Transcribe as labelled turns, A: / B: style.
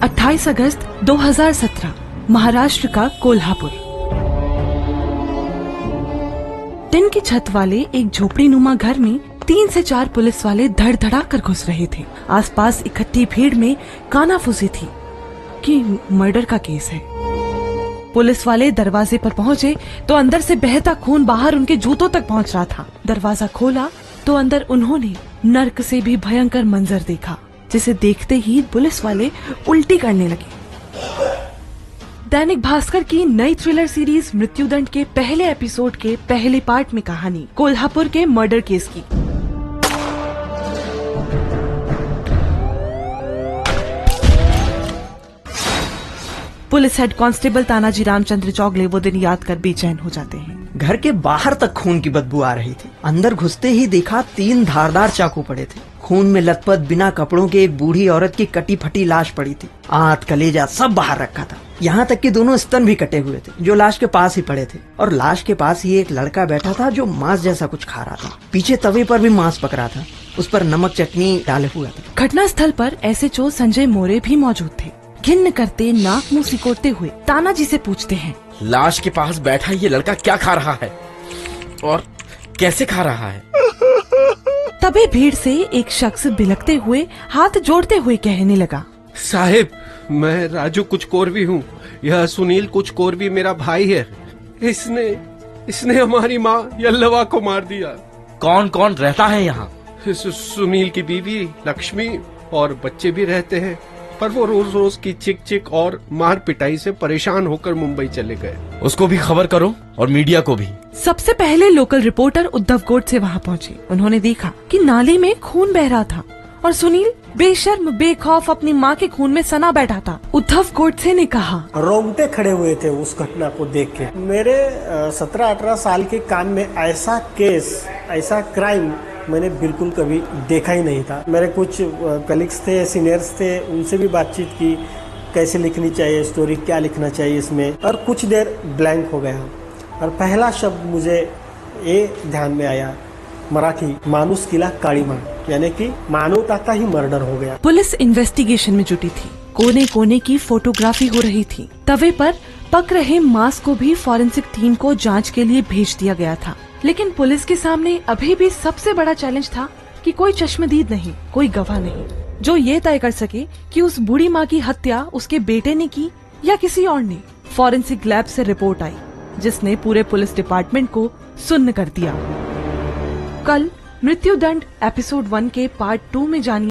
A: 28 अगस्त 2017 महाराष्ट्र का कोल्हापुर। टिन की छत वाले एक झोपड़ी नुमा घर में 3 से 4 पुलिस वाले धड़धड़ा कर घुस रहे थे। आसपास इकट्ठी भीड़ में कानाफूसी थी कि मर्डर का केस है। पुलिस वाले दरवाजे पर पहुंचे तो अंदर से बहता खून बाहर उनके जूतों तक पहुंच रहा था। दरवाजा खोला तो अंदर उन्होंने नर्क से भी भयंकर मंजर देखा, जिसे देखते ही पुलिस वाले उल्टी करने लगे। दैनिक भास्कर की नई थ्रिलर सीरीज मृत्युदंड के पहले एपिसोड के पहले पार्ट में कहानी कोल्हापुर के मर्डर केस की। Police head constable Tanaji Ramchandra Chougale वो दिन याद कर बेचैन हो जाते हैं।
B: घर के बाहर तक खून की बदबू आ रही थी। अंदर घुसते ही देखा 3 धारदार चाकू पड़े थे। खून में लथपथ बिना कपड़ों के एक बूढ़ी औरत की कटी फटी लाश पड़ी थी। आंत कलेजा सब बाहर रखा था। यहाँ तक कि दोनों स्तन भी कटे हुए थे, जो लाश के पास ही पड़े थे। और लाश के पास ही एक लड़का बैठा था जो मांस जैसा कुछ खा रहा था। पीछे तवे पर भी मांस पक रहा था, उस पर नमक चटनी डाले हुआ था।
A: घटना स्थल पर एसएचओ संजय मोरे भी मौजूद थे। घिन्न करते नाक मुंह सिकोड़ते हुए तानाजी से पूछते हैं,
C: लाश के पास बैठा ये लड़का क्या खा रहा है और कैसे खा रहा है?
A: तभी भीड़ से एक शख्स बिलखते हुए हाथ जोड़ते हुए कहने लगा,
D: साहिब, मैं राजू कुछ कोरवी हूँ। यह सुनील कुछ कोरवी मेरा भाई है। इसने हमारी माँ यल्लवा को मार दिया।
C: कौन कौन रहता है यहाँ?
D: सुनील की बीवी लक्ष्मी और बच्चे भी रहते हैं, पर वो रोज रोज की चिक चिक और मार पिटाई से परेशान होकर मुंबई चले गए।
C: उसको भी खबर करो और मीडिया को भी।
A: सबसे पहले लोकल रिपोर्टर उद्धव गोडसे वहाँ पहुँचे। उन्होंने देखा कि नाली में खून बह रहा था और सुनील बेशर्म बेखौफ अपनी माँ के खून में सना बैठा था। उद्धव गोडसे ने कहा,
E: रोंगटे खड़े हुए थे उस घटना को देख के। मेरे 17-18 साल के काम में ऐसा केस, ऐसा क्राइम मैंने बिल्कुल कभी देखा ही नहीं था। मेरे कुछ कलीग्स थे, सीनियर्स थे, उनसे भी बातचीत की, कैसे लिखनी चाहिए स्टोरी, क्या लिखना चाहिए इसमें। और कुछ देर ब्लैंक हो गया और पहला शब्द मुझे ये ध्यान में आया, मराठी मानुसकीला काळीमा, यानी कि मानवता का ही मर्डर हो गया।
A: पुलिस इन्वेस्टिगेशन में जुटी थी। कोने कोने की फोटोग्राफी हो रही थी। तवे पर पक रहे मांस को भी फॉरेंसिक टीम को जांच के लिए भेज दिया गया था। लेकिन पुलिस के सामने अभी भी सबसे बड़ा चैलेंज था कि कोई चश्मदीद नहीं, कोई गवाह नहीं, जो ये तय कर सके कि उस बूढ़ी माँ की हत्या उसके बेटे ने की या किसी और ने। फॉरेंसिक लैब से रिपोर्ट आई, जिसने पूरे पुलिस डिपार्टमेंट को सुन्न कर दिया। कल मृत्युदंड एपिसोड 1 के पार्ट 2 में जानिए